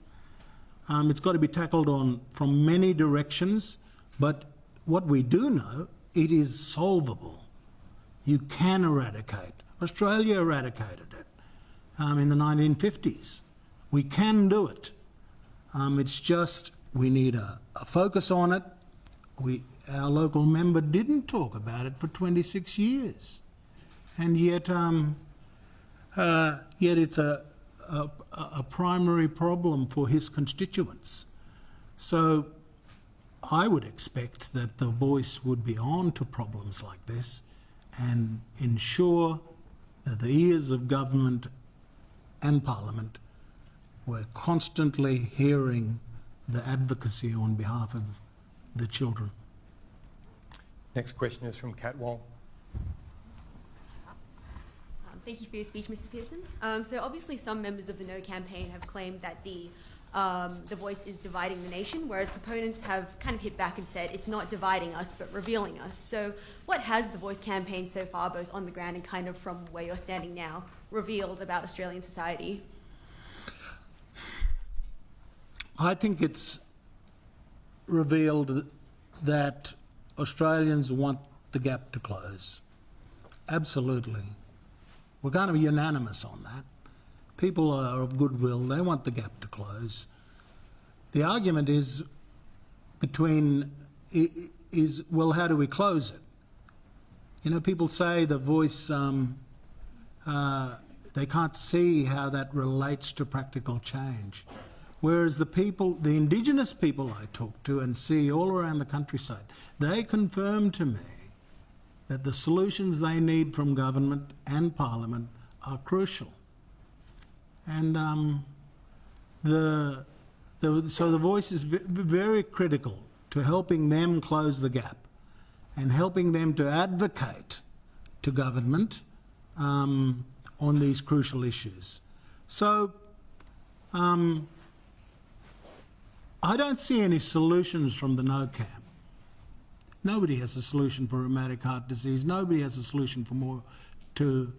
It's got to be tackled from many directions, but what we do know, it is solvable. You can eradicate. Australia eradicated it in the 1950s. We can do it. It's just we need a focus on it. Our local member didn't talk about it for 26 years, and yet it's a primary problem for his constituents. So I would expect that the Voice would be on to problems like this and ensure that the ears of government and Parliament were constantly hearing the advocacy on behalf of the children. Next question is from Kat Wong. Thank you for your speech, Mr. Pearson. So obviously some members of the No campaign have claimed that the Voice is dividing the nation, whereas proponents have kind of hit back and said it's not dividing us but revealing us. So what has the Voice campaign so far, both on the ground and kind of from where you're standing now, revealed about Australian society? I think it's revealed that Australians want the gap to close. Absolutely. We're going to be unanimous on that. People are of goodwill. They want the gap to close. The argument is well, how do we close it? You know, people say the Voice, they can't see how that relates to practical change. Whereas the Indigenous people I talk to and see all around the countryside, they confirm to me that the solutions they need from government and Parliament are crucial. And so the Voice is very critical to helping them close the gap and helping them to advocate to government on these crucial issues. So I don't see any solutions from the No camp. Nobody has a solution for rheumatic heart disease. Nobody has a solution for to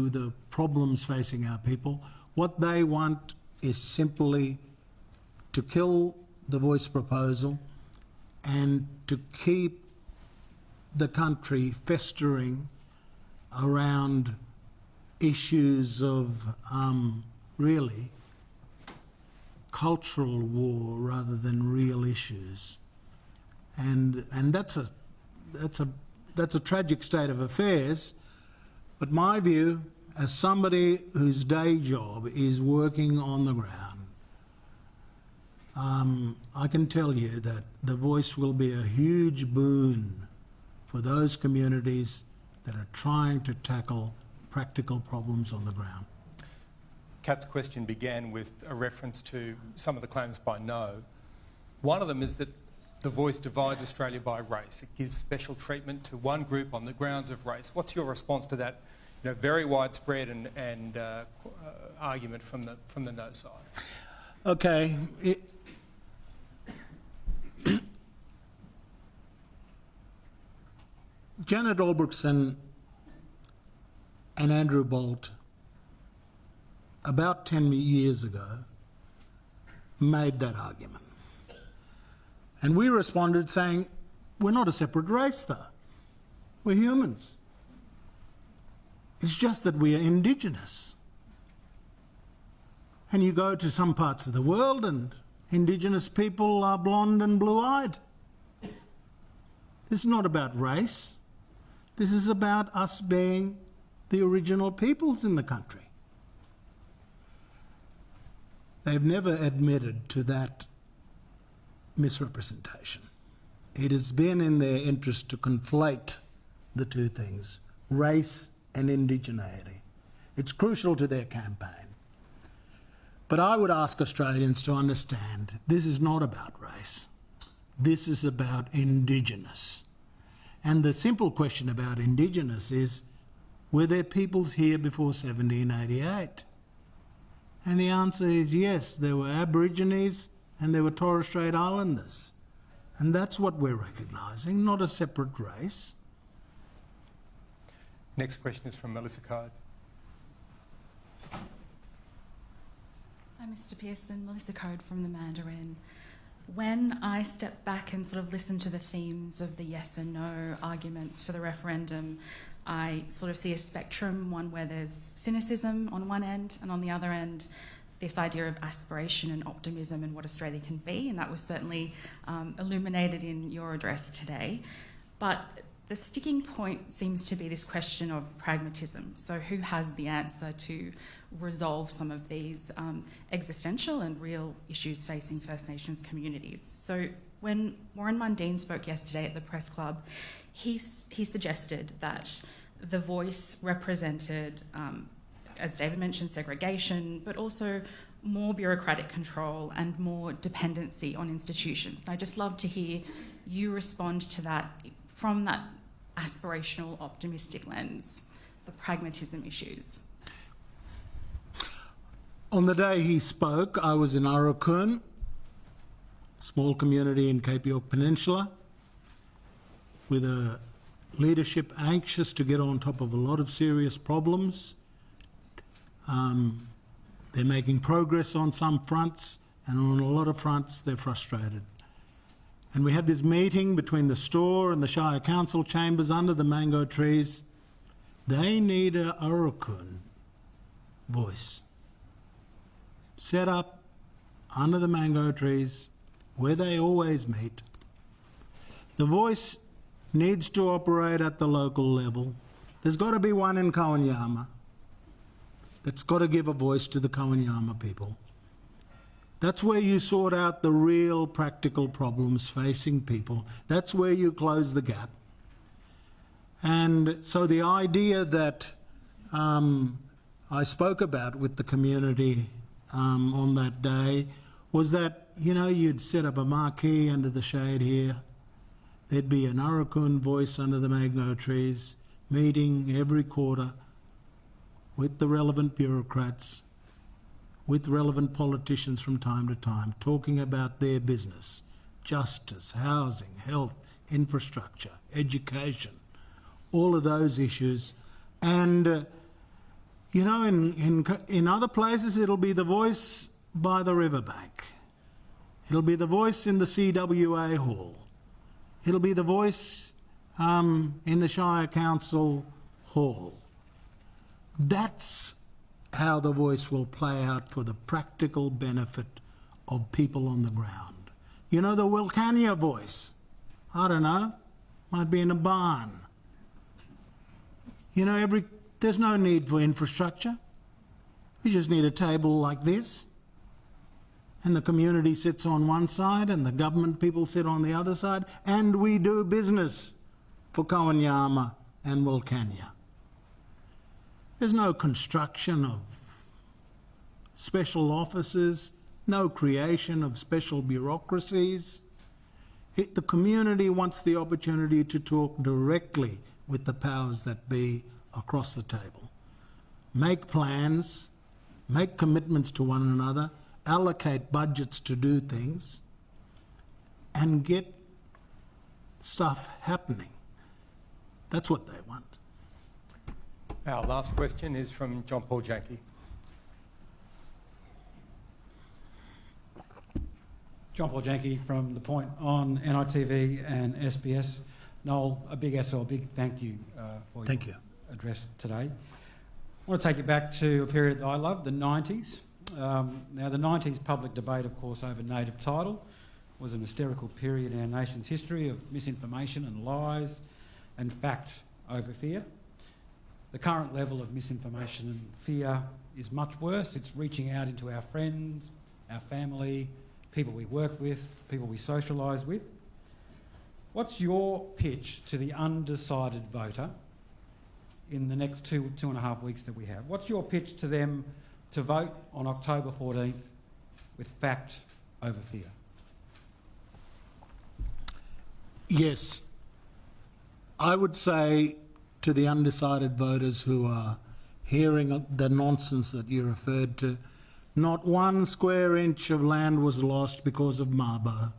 the problems facing our people. What they want is simply to kill the Voice proposal and to keep the country festering around issues of really cultural war rather than real issues. And that's a tragic state of affairs. But my view, as somebody whose day job is working on the ground, I can tell you that the Voice will be a huge boon for those communities that are trying to tackle practical problems on the ground. Kat's question began with a reference to some of the claims by No. One of them is that the Voice divides Australia by race. It gives special treatment to one group on the grounds of race. What's your response to that, very widespread and argument from the No side? Okay. Janet Albrechtsen and Andrew Bolt, about 10 years ago, made that argument. And we responded saying, we're not a separate race, though. We're humans. It's just that we are Indigenous. And you go to some parts of the world and Indigenous people are blonde and blue-eyed. This is not about race. This is about us being the original peoples in the country. They've never admitted to that misrepresentation. it has been in their interest to conflate the two things, race and indigeneity. It's crucial to their campaign. But I would ask Australians to understand this is not about race. This is about Indigenous. And the simple question about Indigenous is, were there peoples here before 1788? And the answer is yes, there were Aborigines and there were Torres Strait Islanders. And that's what we're recognising, not a separate race. Next question is from Melissa Code. Hi, Mr. Pearson. Melissa Code from the Mandarin. When I step back and sort of listen to the themes of the yes and no arguments for the referendum, I sort of see a spectrum, one where there's cynicism on one end, and on the other end, this idea of aspiration and optimism and what Australia can be, and that was certainly illuminated in your address today. But the sticking point seems to be this question of pragmatism. So who has the answer to resolve some of these existential and real issues facing First Nations communities? So when Warren Mundine spoke yesterday at the Press Club, he suggested that the Voice represented, as David mentioned, segregation, but also more bureaucratic control and more dependency on institutions. And I'd just love to hear you respond to that from that aspirational, optimistic lens, the pragmatism issues. On the day he spoke, I was in Arukun, a small community in Cape York Peninsula, with a leadership anxious to get on top of a lot of serious problems. They're making progress on some fronts, and on a lot of fronts they're frustrated. And we had this meeting between the store and the Shire Council chambers under the mango trees. They need a Arukun voice set up under the mango trees where they always meet. The Voice needs to operate at the local level. There's got to be one in Kawanyama that's got to give a voice to the Kawanyama people. That's where you sort out the real practical problems facing people. That's where you close the gap. And so the idea that I spoke about with the community on that day was that, you know, you'd set up a marquee under the shade here. There'd be an Arukun voice under the mango trees, meeting every quarter with the relevant bureaucrats, with relevant politicians from time to time, talking about their business, justice, housing, health, infrastructure, education, all of those issues. And, you know, in other places it'll be the Voice by the riverbank. It'll be the Voice in the CWA hall. It'll be the Voice in the Shire Council hall. That's how the Voice will play out for the practical benefit of people on the ground. You know, the Wilcannia Voice, I don't know, might be in a barn. You know, there's no need for infrastructure. We just need a table like this, and the community sits on one side and the government people sit on the other side, and we do business for Kawanyama and Wilcannia. There's no construction of special offices, no creation of special bureaucracies. The community wants the opportunity to talk directly with the powers that be across the table. Make plans, make commitments to one another, allocate budgets to do things, and get stuff happening. That's what they want. Our last question is from John Paul Janke. John Paul Janke from The Point on NITV and SBS. Noel, a big thank you for your address today. I want to take you back to a period that I love, the 90s. Now, the 90s public debate, of course, over native title was an hysterical period in our nation's history of misinformation and lies and fact over fear. The current level of misinformation and fear is much worse. It's reaching out into our friends, our family, people we work with, people we socialise with. What's your pitch to the undecided voter in the next two and a half weeks that we have? What's your pitch to them to vote on October 14th with fact over fear? Yes, I would say to the undecided voters who are hearing the nonsense that you referred to, not 1 square inch of land was lost because of Mabo.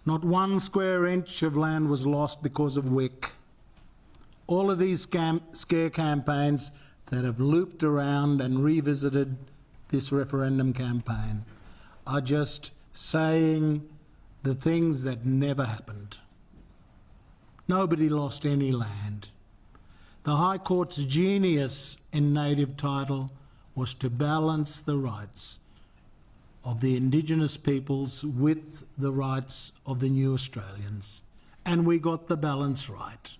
Not 1 square inch of land was lost because of Wick. All of these scare campaigns that have looped around and revisited this referendum campaign are just saying the things that never happened. Nobody lost any land. The High Court's genius in native title was to balance the rights of the Indigenous peoples with the rights of the new Australians. And we got the balance right.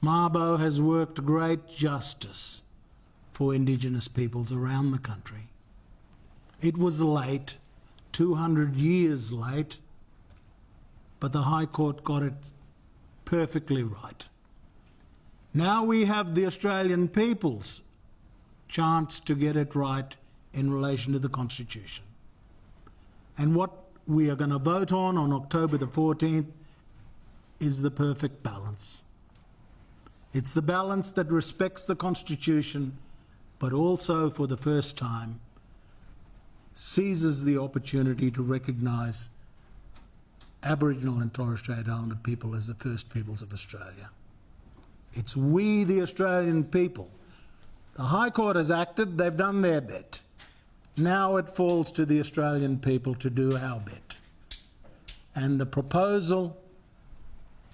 Mabo has worked great justice for Indigenous peoples around the country. It was late, 200 years late, but the High Court got it perfectly right. Now we have the Australian people's chance to get it right in relation to the Constitution. And what we are going to vote on October the 14th is the perfect balance. It's the balance that respects the Constitution, but also for the first time seizes the opportunity to recognise Aboriginal and Torres Strait Islander people as the first peoples of Australia. It's we, the Australian people. The High Court has acted, they've done their bit. Now it falls to the Australian people to do our bit. And the proposal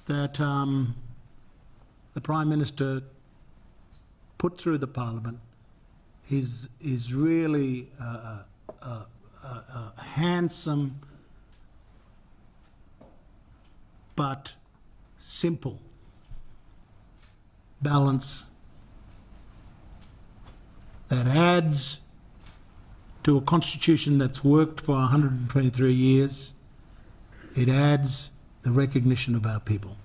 that the Prime Minister put through the Parliament is really a handsome but simple balance that adds to a constitution that's worked for 123 years. It adds the recognition of our people.